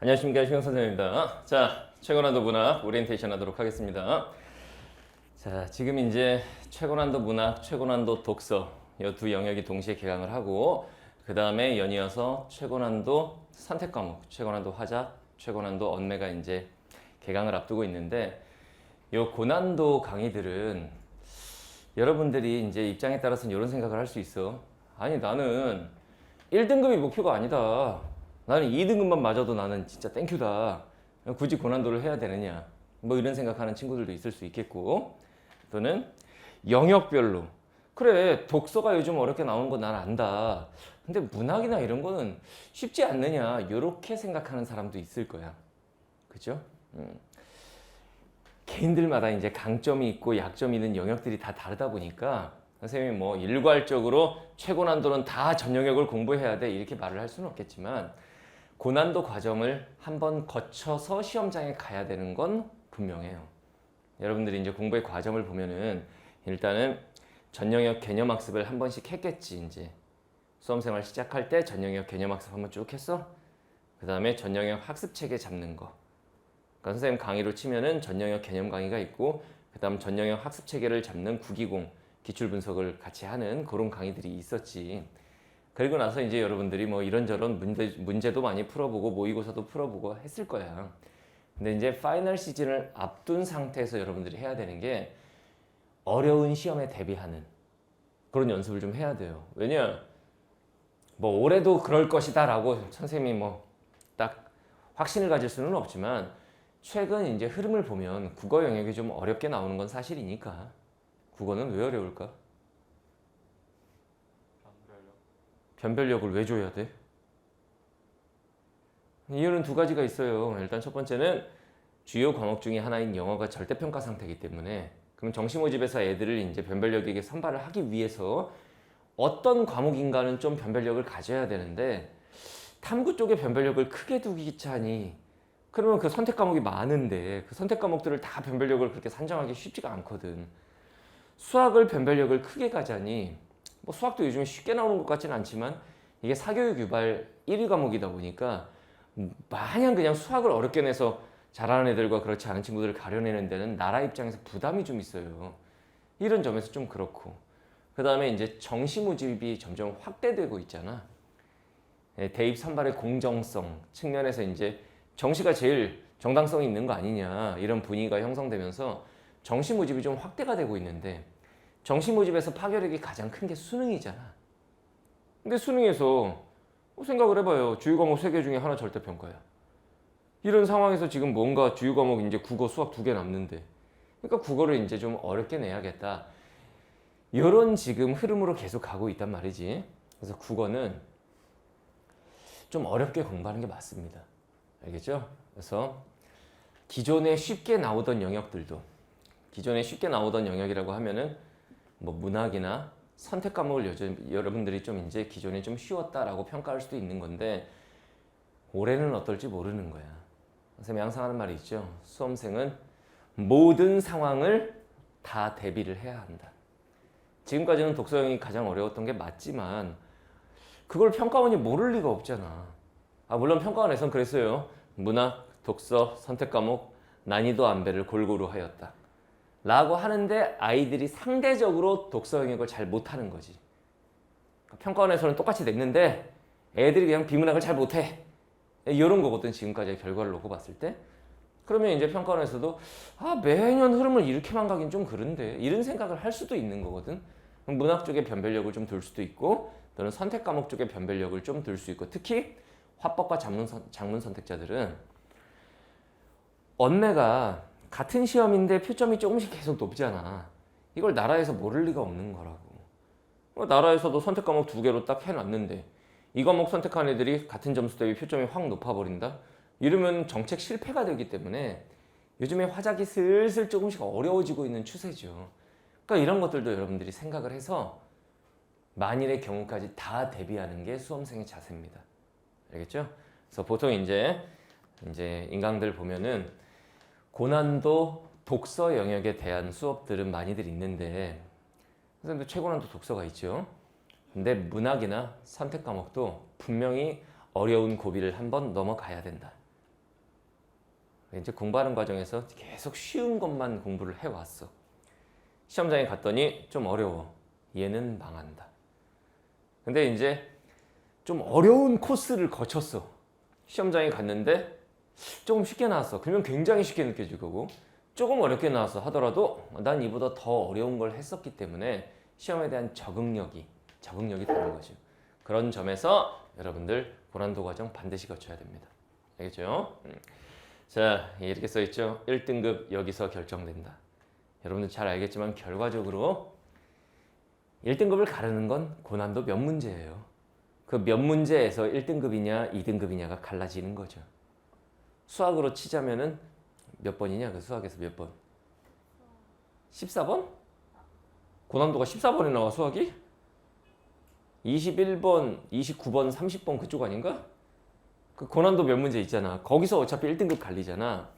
안녕하십니까, 신경 선생님입니다. 자, 최고난도 문학 오리엔테이션 하도록 하겠습니다. 자, 지금 이제 최고난도 문학, 최고난도 독서 이 두 영역이 동시에 개강을 하고 그 다음에 연이어서 최고난도 선택 과목, 최고난도 화작, 최고난도 언매가 이제 개강을 앞두고 있는데 이 고난도 강의들은 여러분들이 이제 입장에 따라서는 이런 생각을 할 수 있어. 아니, 나는 1등급이 목표가 아니다. 나는 2등급만 맞아도 나는 진짜 땡큐다. 굳이 고난도를 해야 되느냐. 뭐 이런 생각하는 친구들도 있을 수 있겠고, 또는 영역별로 그래, 독서가 요즘 어렵게 나오는 거 난 안다. 근데 문학이나 이런 거는 쉽지 않느냐. 이렇게 생각하는 사람도 있을 거야. 그죠? 개인들마다 이제 강점이 있고 약점이 있는 영역들이 다 다르다 보니까 선생님이 뭐 일괄적으로 최고 난도는 다 전 영역을 공부해야 돼 이렇게 말을 할 수는 없겠지만 고난도 과정을 한번 거쳐서 시험장에 가야 되는 건 분명해요. 여러분들이 이제 공부의 과정을 보면은 일단은 전 영역 개념 학습을 한 번씩 했겠지. 이제 수험생활 시작할 때 전 영역 개념 학습 한번 쭉 했어. 그 다음에 전 영역 학습 체계 잡는 거. 그러니까 선생님 강의로 치면은 전 영역 개념 강의가 있고 그 다음 전 영역 학습 체계를 잡는 구기공 기출 분석을 같이 하는 그런 강의들이 있었지. 그리고 나서 이제 여러분들이 뭐 이런저런 문제도 많이 풀어보고 모의고사도 풀어보고 했을 거야. 근데 이제 파이널 시즌을 앞둔 상태에서 여러분들이 해야 되는 게 어려운 시험에 대비하는 그런 연습을 좀 해야 돼요. 왜냐? 뭐 올해도 그럴 것이다 라고 선생님이 뭐 딱 확신을 가질 수는 없지만 최근 이제 흐름을 보면 국어 영역이 좀 어렵게 나오는 건 사실이니까. 국어는 왜 어려울까? 변별력을 왜 줘야 돼? 이유는 두 가지가 있어요. 일단 첫 번째는 주요 과목 중에 하나인 영어가 절대평가 상태이기 때문에 그럼 정시모집에서 애들을 이제 변별력에게 선발을 하기 위해서 어떤 과목인가는 좀 변별력을 가져야 되는데 탐구 쪽에 변별력을 크게 두기 차니 그러면 그 선택 과목이 많은데 그 선택 과목들을 다 변별력을 그렇게 산정하기 쉽지가 않거든. 수학을 변별력을 크게 가자니 뭐 수학도 요즘에 쉽게 나오는 것 같지는 않지만 이게 사교육 유발 1위 과목이다 보니까 마냥 그냥 수학을 어렵게 내서 잘하는 애들과 그렇지 않은 친구들을 가려내는 데는 나라 입장에서 부담이 좀 있어요. 이런 점에서 좀 그렇고 그 다음에 이제 정시 모집이 점점 확대되고 있잖아. 대입 선발의 공정성 측면에서 이제 정시가 제일 정당성이 있는 거 아니냐 이런 분위기가 형성되면서 정시 모집이 좀 확대가 되고 있는데 정시 모집에서 파괴력이 가장 큰 게 수능이잖아. 근데 수능에서 생각을 해봐요. 주요 과목 3개 중에 하나 절대평가야. 이런 상황에서 지금 뭔가 주요 과목 이제 국어, 수학 2개 남는데 그러니까 국어를 이제 좀 어렵게 내야겠다. 이런 지금 흐름으로 계속 가고 있단 말이지. 그래서 국어는 좀 어렵게 공부하는 게 맞습니다. 알겠죠? 그래서 기존에 쉽게 나오던 영역들도 기존에 쉽게 나오던 영역이라고 하면은 뭐 문학이나 선택 과목을 요즘 여러분들이 좀 이제 기존에 좀 쉬웠다라고 평가할 수도 있는 건데 올해는 어떨지 모르는 거야. 선생님이 항상 하는 말이 있죠. 수험생은 모든 상황을 다 대비를 해야 한다. 지금까지는 독서형이 가장 어려웠던 게 맞지만 그걸 평가원이 모를 리가 없잖아. 물론 평가원에서는 그랬어요. 문학, 독서, 선택 과목 난이도 안배를 골고루 하였다. 라고 하는데 아이들이 상대적으로 독서 영역을 잘 못하는 거지. 평가원에서는 똑같이 냈는데 애들이 그냥 비문학을 잘 못해. 이런 거거든 지금까지의 결과를 놓고 봤을 때. 그러면 이제 평가원에서도 매년 흐름을 이렇게만 가긴 좀 그런데 이런 생각을 할 수도 있는 거거든. 문학 쪽에 변별력을 좀 둘 수도 있고 또는 선택 과목 쪽에 변별력을 좀 둘 수 있고 특히 화법과 작문 선택자들은 언매가 같은 시험인데 표점이 조금씩 계속 높잖아. 이걸 나라에서 모를 리가 없는 거라고. 나라에서도 선택 과목 2개로 딱 해놨는데 이 과목 선택한 애들이 같은 점수 대비 표점이 확 높아버린다? 이러면 정책 실패가 되기 때문에 요즘에 화작이 슬슬 조금씩 어려워지고 있는 추세죠. 그러니까 이런 것들도 여러분들이 생각을 해서 만일의 경우까지 다 대비하는 게 수험생의 자세입니다. 알겠죠? 그래서 보통 이제 인강들 보면은 고난도 독서 영역에 대한 수업들은 많이들 있는데 선생님도 최고난도 독서가 있죠. 근데 문학이나 선택 과목도 분명히 어려운 고비를 한번 넘어가야 된다. 이제 공부하는 과정에서 계속 쉬운 것만 공부를 해왔어. 시험장에 갔더니 좀 어려워. 얘는 망한다. 근데 이제 좀 어려운 코스를 거쳤어. 시험장에 갔는데 조금 쉽게 나왔어. 그러면 굉장히 쉽게 느껴질 거고, 조금 어렵게 나왔어 하더라도 난 이보다 더 어려운 걸 했었기 때문에 시험에 대한 적응력이 되는 거죠. 그런 점에서 여러분들 고난도 과정 반드시 거쳐야 됩니다. 알겠죠? 자, 이렇게 써있죠. 1등급 여기서 결정된다. 여러분들 잘 알겠지만 결과적으로 1등급을 가르는 건 고난도 몇 문제예요. 그 몇 문제에서 1등급이냐 2등급이냐가 갈라지는 거죠. 수학으로 치자면은 몇 번이냐? 그 수학에서 몇 번? 14번? 고난도가 14번에 나와 수학이? 21번, 29번, 30번 그쪽 아닌가? 그 고난도 몇 문제 있잖아. 거기서 어차피 1등급 갈리잖아.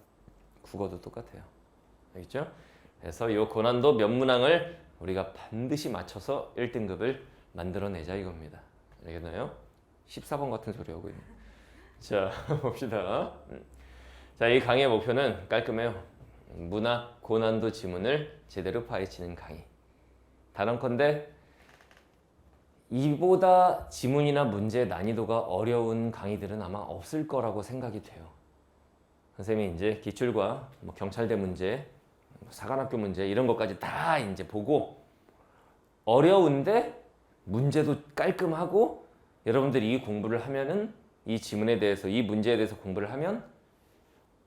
국어도 똑같아요. 알겠죠? 그래서 이 고난도 몇 문항을 우리가 반드시 맞춰서 1등급을 만들어내자 이겁니다. 알겠나요? 14번 같은 소리 하고 있네. 자, 봅시다. 자, 이 강의의 목표는 깔끔해요. 문학 고난도 지문을 제대로 파헤치는 강의. 단언컨대 이보다 지문이나 문제 난이도가 어려운 강의들은 아마 없을 거라고 생각이 돼요. 선생님이 이제 기출과 뭐 경찰대 문제, 사관학교 문제 이런 것까지 다 이제 보고 어려운데 문제도 깔끔하고 여러분들이 이 공부를 하면은 이 지문에 대해서 이 문제에 대해서 공부를 하면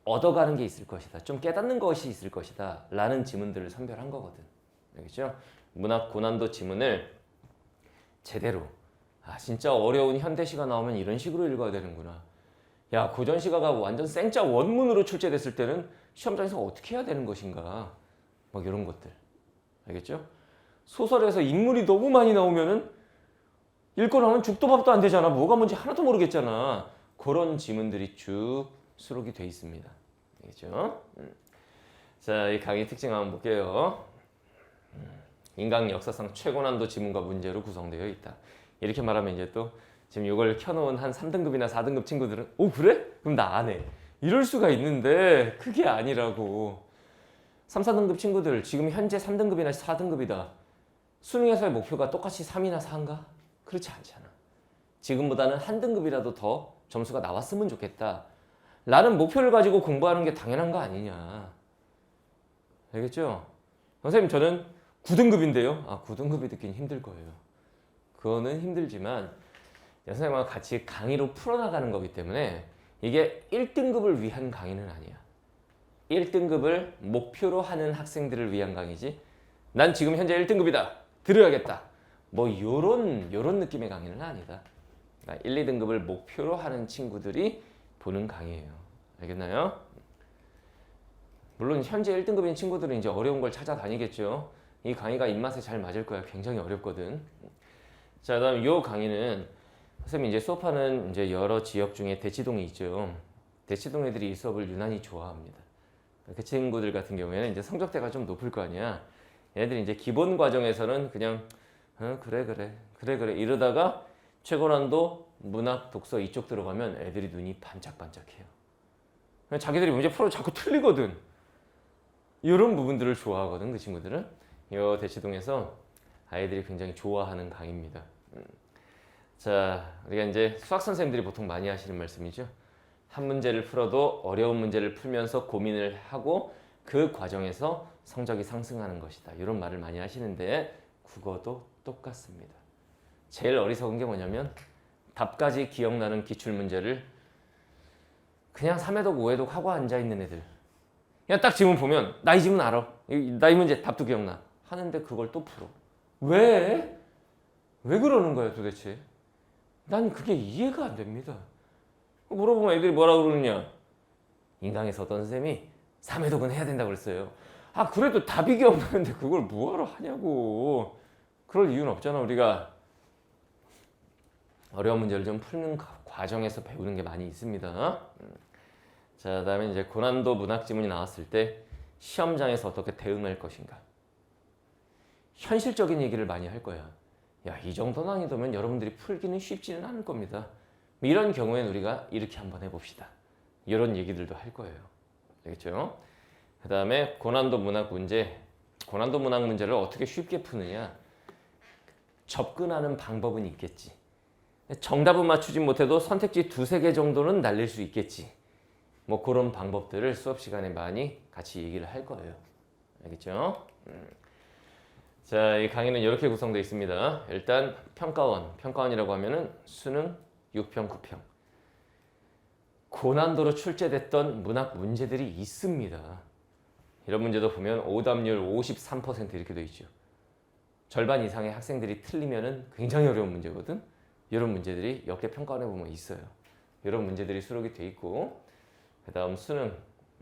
얻어가는 게 있을 것이다. 좀 깨닫는 것이 있을 것이다. 라는 지문들을 선별한 거거든. 알겠죠? 문학 고난도 지문을 제대로 진짜 어려운 현대시가 나오면 이런 식으로 읽어야 되는구나. 야, 고전시가가 완전 생짜 원문으로 출제됐을 때는 시험장에서 어떻게 해야 되는 것인가. 막 이런 것들. 알겠죠? 소설에서 인물이 너무 많이 나오면은 읽고 나면 죽도 밥도 안 되잖아. 뭐가 뭔지 하나도 모르겠잖아. 그런 지문들이 쭉 수록이 돼 있습니다. 알겠죠? 자, 이 강의 특징 한번 볼게요. 인간 역사상 최고 난도 지문과 문제로 구성되어 있다. 이렇게 말하면 이제 또 지금 이걸 켜놓은 한 3등급이나 4등급 친구들은 오 그래? 그럼 나 안 해. 이럴 수가 있는데 그게 아니라고. 3, 4등급 친구들 지금 현재 3등급이나 4등급이다. 수능에서의 목표가 똑같이 3이나 4인가? 그렇지 않잖아. 지금보다는 한 등급이라도 더 점수가 나왔으면 좋겠다. 라는 목표를 가지고 공부하는 게 당연한 거 아니냐. 알겠죠? 선생님 저는 9등급인데요. 9등급이 듣긴 힘들 거예요. 그거는 힘들지만 선생님과 같이 강의로 풀어나가는 거기 때문에 이게 1등급을 위한 강의는 아니야. 1등급을 목표로 하는 학생들을 위한 강의지 난 지금 현재 1등급이다. 들어야겠다. 뭐 요런 느낌의 강의는 아니다. 1, 2등급을 목표로 하는 친구들이 보는 강의예요. 알겠나요? 물론 현재 1등급인 친구들은 이제 어려운 걸 찾아다니겠죠. 이 강의가 입맛에 잘 맞을 거야. 굉장히 어렵거든. 자, 그다음 요 강의는 선생님이 이제 수업하는 이제 여러 지역 중에 대치동이 있죠. 대치동 애들이 이 수업을 유난히 좋아합니다. 그 친구들 같은 경우에는 이제 성적대가 좀 높을 거 아니야. 얘네들이 이제 기본 과정에서는 그냥 그래 이러다가 최고난도 문학 독서 이쪽 들어가면 애들이 눈이 반짝반짝해요. 자기들이 문제 풀어 자꾸 틀리거든. 이런 부분들을 좋아하거든 그 친구들은. 이 대치동에서 아이들이 굉장히 좋아하는 강의입니다. 자, 우리가 이제 수학 선생님들이 보통 많이 하시는 말씀이죠. 한 문제를 풀어도 어려운 문제를 풀면서 고민을 하고 그 과정에서 성적이 상승하는 것이다. 이런 말을 많이 하시는데 국어도 똑같습니다. 제일 어리석은 게 뭐냐면 답까지 기억나는 기출문제를 그냥 3회독 5회독 하고 앉아있는 애들. 그냥 딱 지문 보면 나 이 지문 알아. 나 이 문제 답도 기억나. 하는데 그걸 또 풀어. 왜? 왜 그러는 거야 도대체? 난 그게 이해가 안 됩니다. 물어보면 애들이 뭐라 그러느냐. 인강에서 어떤 선생님이 3회독은 해야 된다고 그랬어요. 그래도 답이 기억나는데 그걸 뭐하러 하냐고. 그럴 이유는 없잖아. 우리가 어려운 문제를 좀 푸는 과정에서 배우는 게 많이 있습니다. 자, 그다음에 이제 고난도 문학 지문이 나왔을 때 시험장에서 어떻게 대응할 것인가. 현실적인 얘기를 많이 할 거야. 야, 이 정도 난이도면 여러분들이 풀기는 쉽지는 않을 겁니다. 이런 경우에는 우리가 이렇게 한번 해봅시다. 이런 얘기들도 할 거예요. 알겠죠? 그 다음에 고난도 문학 문제. 고난도 문학 문제를 어떻게 쉽게 푸느냐? 접근하는 방법은 있겠지. 정답은 맞추지 못해도 선택지 두세 개 정도는 날릴 수 있겠지. 뭐 그런 방법들을 수업 시간에 많이 같이 얘기를 할 거예요. 알겠죠? 자, 이 강의는 이렇게 구성되어 있습니다. 일단 평가원이라고 하면은 수능 6평, 9평. 고난도로 출제됐던 문학 문제들이 있습니다. 이런 문제도 보면 오답률 53% 이렇게 되어 있죠. 절반 이상의 학생들이 틀리면은 굉장히 어려운 문제거든. 이런 문제들이 역계 평가원에 보면 있어요. 이런 문제들이 수록이 돼 있고, 그 다음 수능.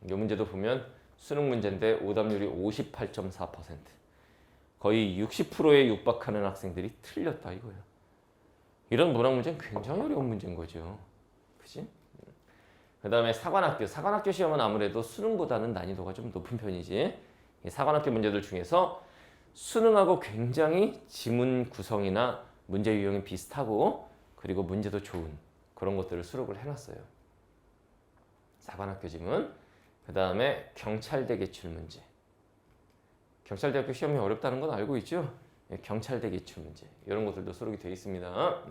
이 문제도 보면 수능 문제인데 오답률이 58.4%. 거의 60%에 육박하는 학생들이 틀렸다 이거예요. 이런 문학 문제는 굉장히 어려운 문제인 거죠. 그치? 그 다음에 사관학교 시험은 아무래도 수능보다는 난이도가 좀 높은 편이지. 이 사관학교 문제들 중에서 수능하고 굉장히 지문 구성이나 문제 유형이 비슷하고 그리고 문제도 좋은 그런 것들을 수록을 해놨어요. 사관학교 지문. 그 다음에 경찰대 기출 문제. 경찰대학교 시험이 어렵다는 건 알고 있죠? 경찰대 기출 문제. 이런 것들도 수록이 되어 있습니다.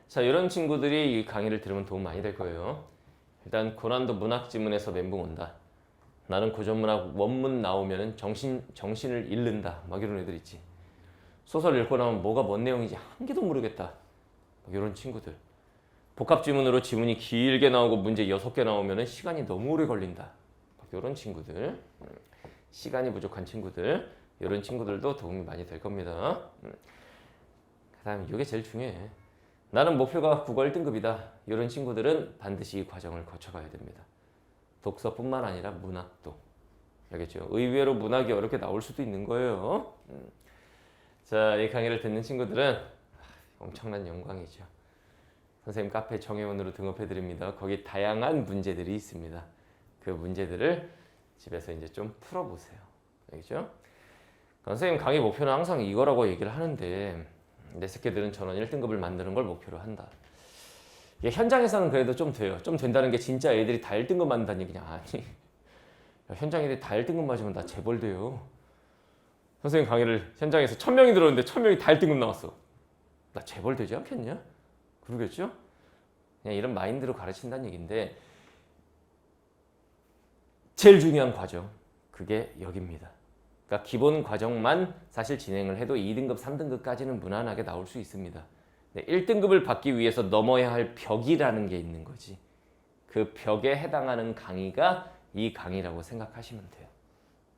자, 이런 친구들이 이 강의를 들으면 도움 많이 될 거예요. 일단 고난도 문학 지문에서 멘붕 온다. 나는 고전문학 원문 나오면은 정신을 잃는다. 막 이런 애들 있지. 소설 읽고 나면 뭐가 뭔 내용인지 한 개도 모르겠다. 막 이런 친구들. 복합 지문으로 지문이 길게 나오고 문제 6개 나오면은 시간이 너무 오래 걸린다. 막 이런 친구들. 시간이 부족한 친구들. 이런 친구들도 도움이 많이 될 겁니다. 그 다음에 이게 제일 중요해. 나는 목표가 국어 1등급이다. 이런 친구들은 반드시 이 과정을 거쳐가야 됩니다. 독서뿐만 아니라 문학도. 알겠죠? 의외로 문학이 어렵게 나올 수도 있는 거예요. 자, 이 강의를 듣는 친구들은 엄청난 영광이죠. 선생님 카페 정회원으로 등록해드립니다. 거기 다양한 문제들이 있습니다. 그 문제들을 집에서 이제 좀 풀어보세요. 알겠죠? 선생님 강의 목표는 항상 이거라고 얘기를 하는데 내 새끼들은 전원 1등급을 만드는 걸 목표로 한다. 이게 현장에서는 그래도 좀 돼요. 좀 된다는 게 진짜 애들이 다 1등급 맞는다는 얘기냐. 아니, 현장 애들이 다 1등급 맞으면 나 재벌돼요. 선생님 강의를 현장에서 1000명이 들었는데 1000명이 다 1등급 나왔어. 나 재벌되지 않겠냐? 그러겠죠? 그냥 이런 마인드로 가르친다는 얘기인데 제일 중요한 과정, 그게 여기입니다. 그러니까 기본 과정만 사실 진행을 해도 2등급, 3등급까지는 무난하게 나올 수 있습니다. 1등급을 받기 위해서 넘어야 할 벽이라는 게 있는 거지. 그 벽에 해당하는 강의가 이 강의라고 생각하시면 돼요.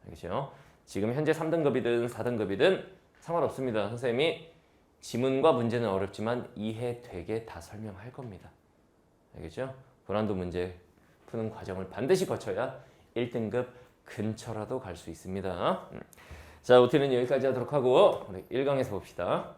알겠죠? 지금 현재 3등급이든 4등급이든 상관없습니다. 선생님이 지문과 문제는 어렵지만 이해되게 다 설명할 겁니다. 알겠죠? 고난도 문제 푸는 과정을 반드시 거쳐야 1등급 근처라도 갈 수 있습니다. 자, OT는 여기까지 하도록 하고 우리 1강에서 봅시다.